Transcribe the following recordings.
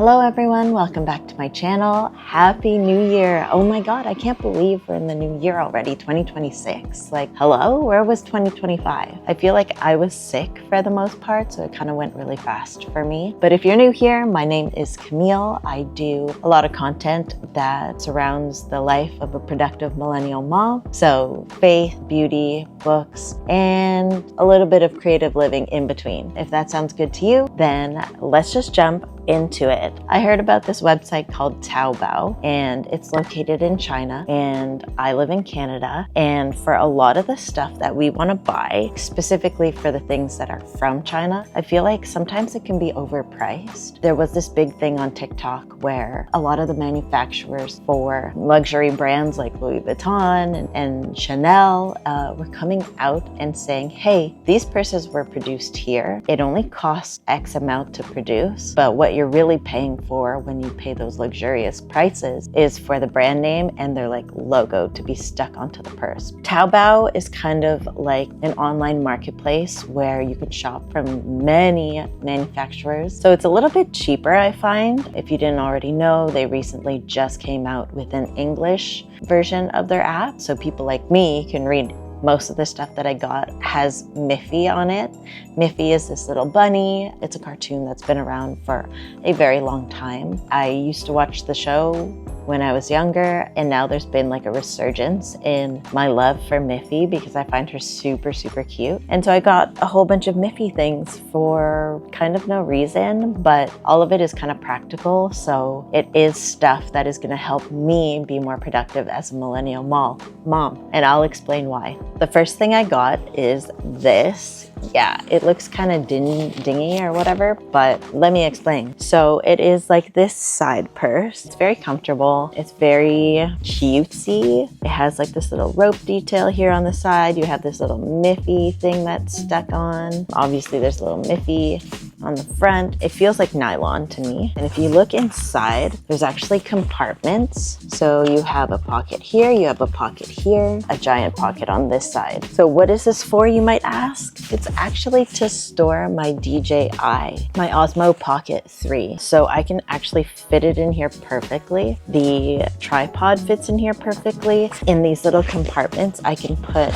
Hello everyone, welcome back to my channel. Happy New Year. Oh my god, I can't believe we're in the new year already, 2026. Like, hello? Where was 2025? I feel like I was sick for the most part, so it kind of went really fast for me. But if you're new here, my name is Camille. I do a lot of content that surrounds the life of a productive millennial mom. So faith, beauty, books, and a little bit of creative living in between. If that sounds good to you, then let's just jump into it. I heard about this website called Taobao, and it's located in China, and I live in Canada. And for a lot of the stuff that we want to buy, specifically for the things that are from China, I feel like sometimes it can be overpriced. There was this big thing on TikTok where a lot of the manufacturers for luxury brands like Louis Vuitton and Chanel were coming out and saying, hey, these purses were produced here. It only costs X amount to produce, but what you're really paying for when you pay those luxurious prices is for the brand name and their like logo to be stuck onto the purse. Taobao is kind of like an online marketplace where you can shop from many manufacturers. So it's a little bit cheaper, I find. If you didn't already know, they recently just came out with an English version of their app. So people like me can read. Most of the stuff that I got has Miffy on it. Miffy is this little bunny. It's a cartoon that's been around for a very long time. I used to watch the show when I was younger, and now there's been like a resurgence in my love for Miffy because I find her super cute. And so I got a whole bunch of Miffy things for kind of no reason, but all of it is kind of practical. So it is stuff that is gonna help me be more productive as a millennial mom, and I'll explain why. The first thing I got is this. Yeah, it looks kind of dingy or whatever, but let me explain. So it is like this side purse. It's very comfortable. It's very cutesy. It has like this little rope detail here on the side. You have this little Miffy thing that's stuck on. Obviously there's a little Miffy on the front. It feels like nylon to me. And if you look inside, there's actually compartments. So you have a pocket here, you have a pocket here, a giant pocket on this side. So what is this for, you might ask? It's actually to store my DJI, my Osmo Pocket 3. So I can actually fit it in here perfectly. The tripod fits in here perfectly. In these little compartments, I can put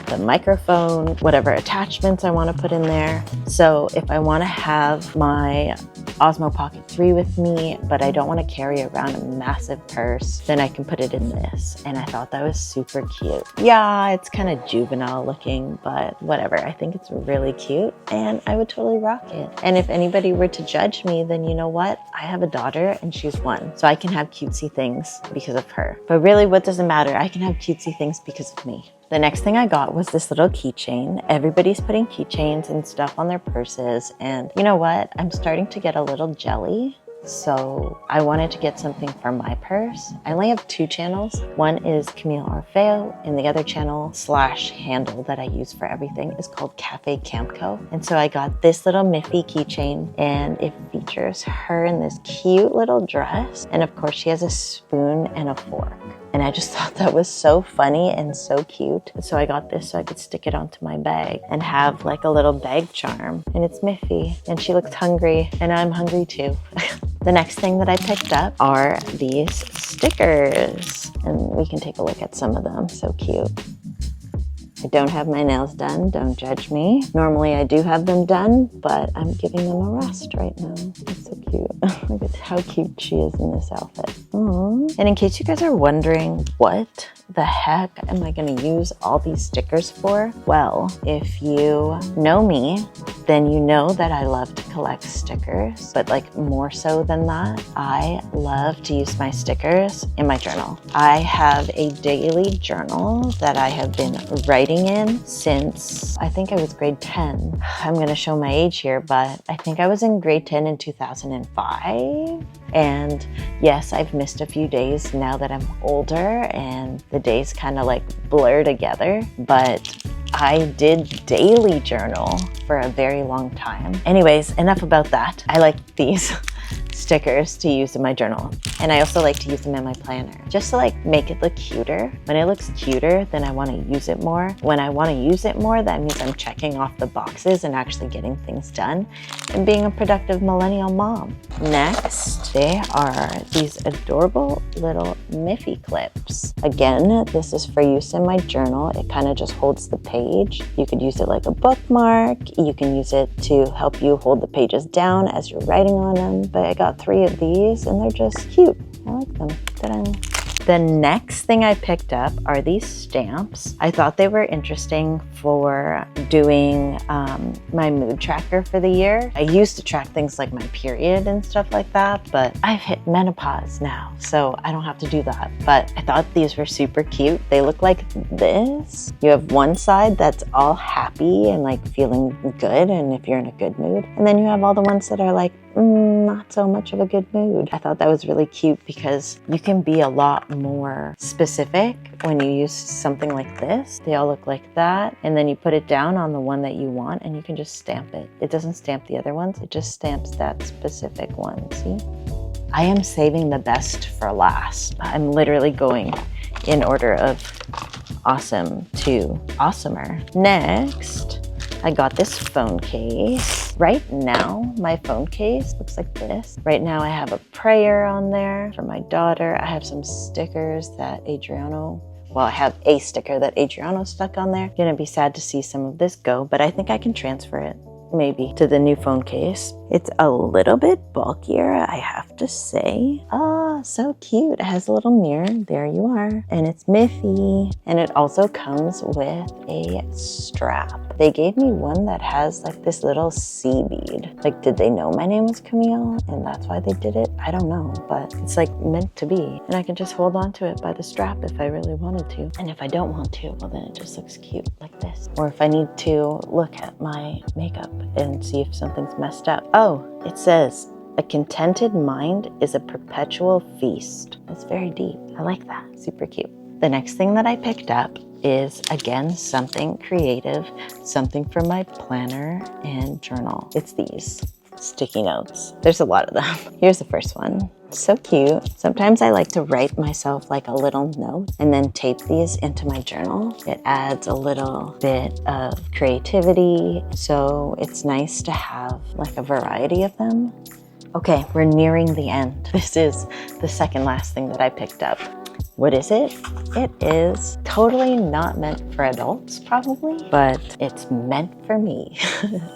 the microphone, whatever attachments I want to put in there. So if I want to have my Osmo Pocket 3 with me, but I don't want to carry around a massive purse, then I can put it in this. And I thought that was super cute. Yeah, it's kind of juvenile looking, but whatever. I think it's really cute and I would totally rock it. And if anybody were to judge me, then you know what? I have a daughter and she's 1. So I can have cutesy things because of her. But really, what does it matter? I can have cutesy things because of me. The next thing I got was this little keychain. Everybody's putting keychains and stuff on their purses. And you know what? I'm starting to get a little jelly. So I wanted to get something for my purse. I only have 2 channels. One is Camille Orfao, and the other channel / handle that I use for everything is called Cafe Camco. And so I got this little Miffy keychain, and it features her in this cute little dress. And of course she has a spoon and a fork. And I just thought that was so funny and so cute. So I got this so I could stick it onto my bag and have like a little bag charm. And it's Miffy, and she looks hungry, and I'm hungry too. The next thing that I picked up are these stickers, and we can take a look at some of them. So cute. I don't have my nails done, don't judge me. Normally I do have them done, but I'm giving them a rest right now. It's so cute. Look at how cute she is in this outfit. Aww. And in case you guys are wondering, what the heck am I gonna use all these stickers for? Well, if you know me, then you know that I love to collect stickers, but like more so than that, I love to use my stickers in my journal. I have a daily journal that I have been writing in since I think I was grade 10. I'm gonna show my age here, but I think I was in grade 10 in 2005. And yes, I've missed a few days now that I'm older and the days kind of like blur together, but I did daily journal for a very long time. Anyways, enough about that. I like these. stickers to use in my journal. And I also like to use them in my planner, just to like make it look cuter. When it looks cuter, then I want to use it more. When I want to use it more, that means I'm checking off the boxes and actually getting things done and being a productive millennial mom. Next, there are these adorable little Miffy clips. Again, this is for use in my journal. It kind of just holds the page. You could use it like a bookmark. You can use it to help you hold the pages down as you're writing on them. But I got 3 of these and they're just cute. I like them. Ta-da. The next thing I picked up are these stamps. I thought they were interesting for doing my mood tracker for the year. I used to track things like my period and stuff like that, but I've hit menopause now, so I don't have to do that. But I thought these were super cute. They look like this. You have one side that's all happy and like feeling good, and if you're in a good mood. And then you have all the ones that are like, not so much of a good mood. I thought that was really cute because you can be a lot more specific when you use something like this. They all look like that, and then you put it down on the one that you want and you can just stamp it. It doesn't stamp the other ones, it just stamps that specific one, see? I am saving the best for last. I'm literally going in order of awesome to awesomer. Next, I got this phone case. Right now, my phone case looks like this. Right now, I have a prayer on there for my daughter. I have some stickers that I have a sticker that Adriano stuck on there. Gonna be sad to see some of this go, but I think I can transfer it maybe to the new phone case. It's a little bit bulkier, I have to say. Oh, so cute. It has a little mirror. There you are. And it's Miffy. And it also comes with a strap. They gave me one that has like this little sea bead. Like, did they know my name was Camille and that's why they did it? I don't know, but it's like meant to be. And I can just hold on to it by the strap if I really wanted to. And if I don't want to, well then it just looks cute like this. Or if I need to look at my makeup and see if something's messed up. Oh, it says, a contented mind is a perpetual feast. That's very deep. I like that. Super cute. The next thing that I picked up is, again, something creative, something for my planner and journal. It's these sticky notes. There's a lot of them. Here's the first one. So cute. Sometimes I like to write myself like a little note and then tape these into my journal. It adds a little bit of creativity, so it's nice to have like a variety of them. Okay, we're nearing the end. This is the second last thing that I picked up. What is it? It is totally not meant for adults, probably, but it's meant for me.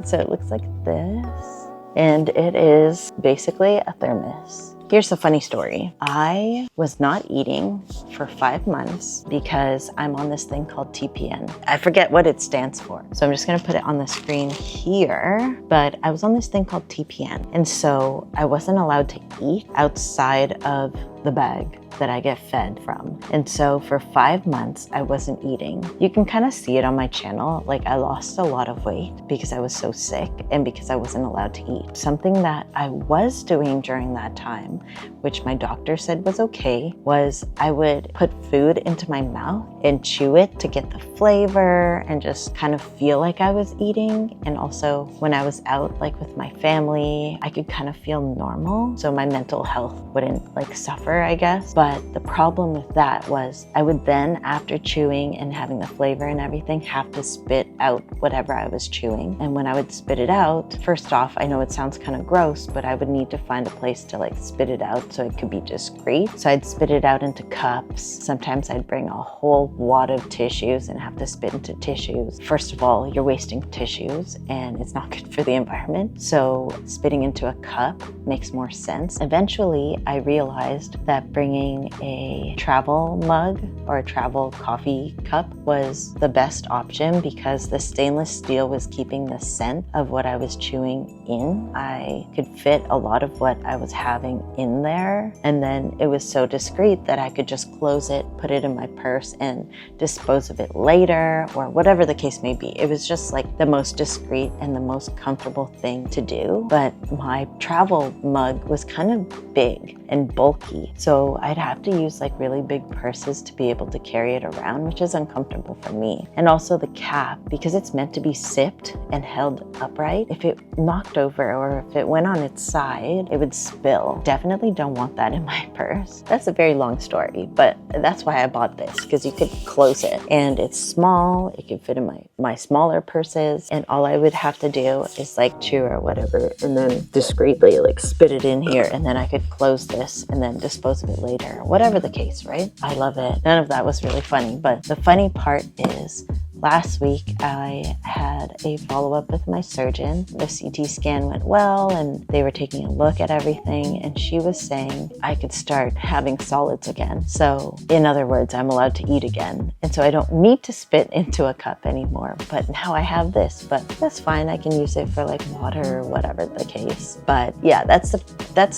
So it looks like this, and it is basically a thermos. Here's a funny story. I was not eating for 5 months because I'm on this thing called TPN. I forget what it stands for, so I'm just gonna put it on the screen here. But I was on this thing called TPN, and so I wasn't allowed to eat outside of the bag that I get fed from. And so for 5 months, I wasn't eating. You can kind of see it on my channel. Like, I lost a lot of weight because I was so sick and because I wasn't allowed to eat. Something that I was doing during that time, which my doctor said was okay, was I would put food into my mouth and chew it to get the flavor and just kind of feel like I was eating. And also when I was out, like with my family, I could kind of feel normal. So my mental health wouldn't like suffer, I guess. But the problem with that was I would then, after chewing and having the flavor and everything, have to spit out whatever I was chewing. And when I would spit it out, first off, I know it sounds kind of gross, but I would need to find a place to like spit it out so it could be discreet. So I'd spit it out into cups. Sometimes I'd bring a whole wad of tissues and have to spit into tissues. First of all, you're wasting tissues and it's not good for the environment. So spitting into a cup makes more sense. Eventually, I realized that bringing a travel mug or a travel coffee cup was the best option because the stainless steel was keeping the scent of what I was chewing in. I could fit a lot of what I was having in there, and then it was so discreet that I could just close it, put it in my purse, and dispose of it later, or whatever the case may be. It was just like the most discreet and the most comfortable thing to do. But my travel mug was kind of big and bulky, so I'd have to use like really big purses to be able to carry it around, which is uncomfortable for me. And also the cap, because it's meant to be sipped and held upright, if it knocked over or if it went on its side, it would spill. Definitely don't want that in my purse. That's a very long story, but that's why I bought this, because you could close it and it's small. It could fit in my smaller purses, and all I would have to do is like chew or whatever and then discreetly like spit it in here, and then I could close this and then dispose of it later, whatever the case, right? I love it. None of that was really funny, but the funny part is last week I had a follow-up with my surgeon. The CT scan went well and they were taking a look at everything, and she was saying I could start having solids again. So in other words, I'm allowed to eat again. And so I don't need to spit into a cup anymore, but now I have this, but that's fine. I can use it for like water or whatever the case. But yeah, that's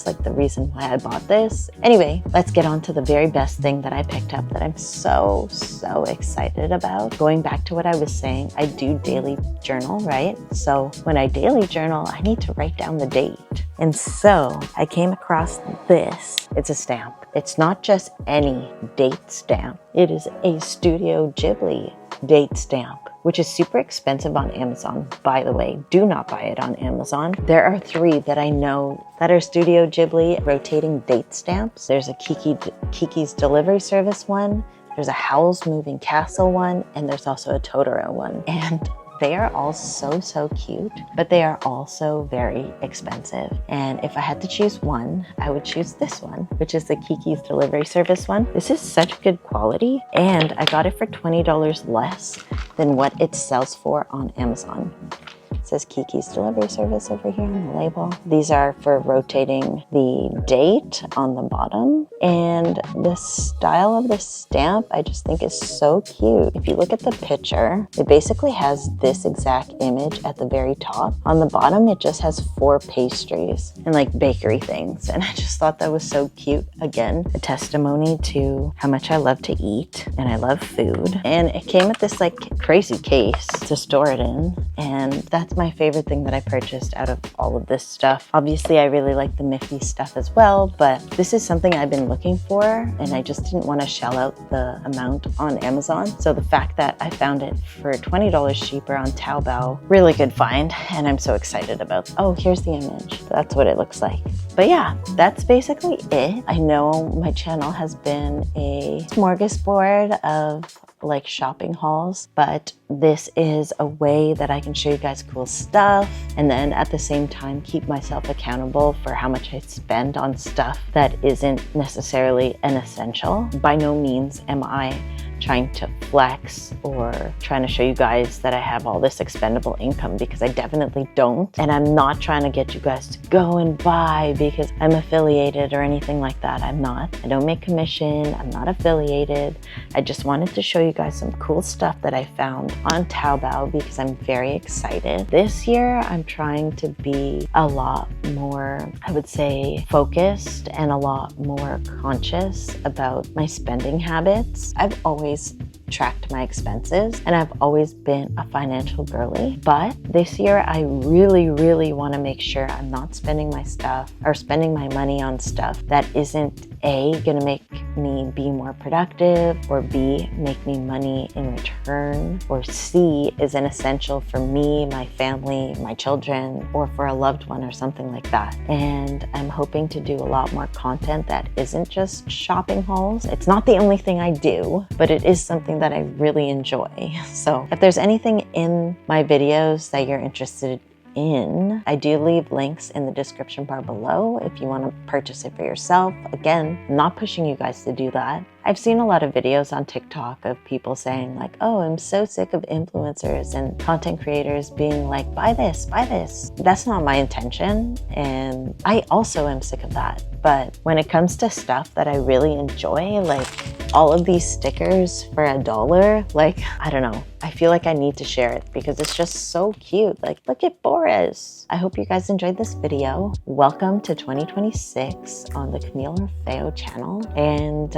like the reason why I bought this. Anyway, let's get on to the very best thing that I picked up that I'm so excited about. Going back to what I was saying, I do daily journal, right? So when I daily journal, I need to write down the date. And so I came across this. It's a stamp. It's not just any date stamp. It is a Studio Ghibli date stamp, which is super expensive on Amazon, by the way. Do not buy it on Amazon. There are 3 that I know that are Studio Ghibli rotating date stamps. There's a Kiki's Delivery Service one, there's a Howl's Moving Castle one, and there's also a Totoro one. And they are all so cute, but they are also very expensive. And if I had to choose one, I would choose this one, which is the Kiki's Delivery Service one. This is such good quality, and I got it for $20 less than what it sells for on Amazon. It says Kiki's Delivery Service over here on the label. These are for rotating the date on the bottom. And the style of the stamp, I just think is so cute. If you look at the picture, it basically has this exact image at the very top. On the bottom, it just has 4 pastries and like bakery things. And I just thought that was so cute. Again, a testimony to how much I love to eat and I love food. And it came with this like crazy case to store it in. And that's my favorite thing that I purchased out of all of this stuff. Obviously, I really like the Miffy stuff as well, but this is something I've been looking for, and I just didn't want to shell out the amount on Amazon. So the fact that I found it for $20 cheaper on Taobao, really good find, and I'm so excited about. Oh, here's the image. That's what it looks like. But yeah, that's basically it. I know my channel has been a smorgasbord of like shopping hauls, but this is a way that I can show you guys cool stuff and then at the same time keep myself accountable for how much I spend on stuff that isn't necessarily an essential. By no means am I trying to flex or trying to show you guys that I have all this expendable income, because I definitely don't. And I'm not trying to get you guys to go and buy because I'm affiliated or anything like that. I'm not. I don't make commission. I'm not affiliated. I just wanted to show you guys some cool stuff that I found on Taobao because I'm very excited. This year, I'm trying to be a lot more, I would say, focused and a lot more conscious about my spending habits. I've always tracked my expenses and I've always been a financial girly, but this year I really want to make sure I'm not spending my stuff or spending my money on stuff that isn't A, gonna make me be more productive, or B, make me money in return, or C, is an essential for me, my family, my children, or for a loved one or something like that. And I'm hoping to do a lot more content that isn't just shopping hauls. It's not the only thing I do, but it is something that I really enjoy. So if there's anything in my videos that you're interested in, I do leave links in the description bar below if you want to purchase it for yourself. Again, I'm not pushing you guys to do that. I've seen a lot of videos on TikTok of people saying like, oh, I'm so sick of influencers and content creators being like, buy this, buy this. That's not my intention. And I also am sick of that. But when it comes to stuff that I really enjoy, like all of these stickers for $1, like, I don't know. I feel like I need to share it because it's just so cute. Like, look at Boris. I hope you guys enjoyed this video. Welcome to 2026 on the Camille Orfao channel. And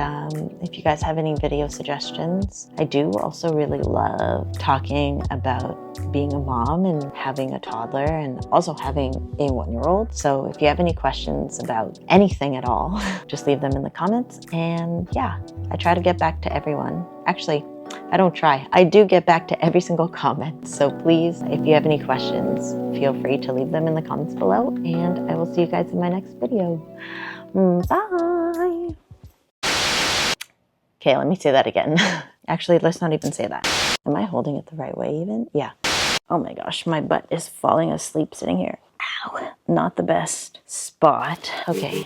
if you guys have any video suggestions. I do also really love talking about being a mom and having a toddler and also having a 1-year-old. So if you have any questions about anything at all, just leave them in the comments. And yeah, I try to get back to everyone. Actually, I don't try. I do get back to every single comment. So please, if you have any questions, feel free to leave them in the comments below. And I will see you guys in my next video. Bye. Okay, let me say that again. Actually, let's not even say that. Am I holding it the right way even? Yeah. Oh my gosh, my butt is falling asleep sitting here. Ow, not the best spot. Okay.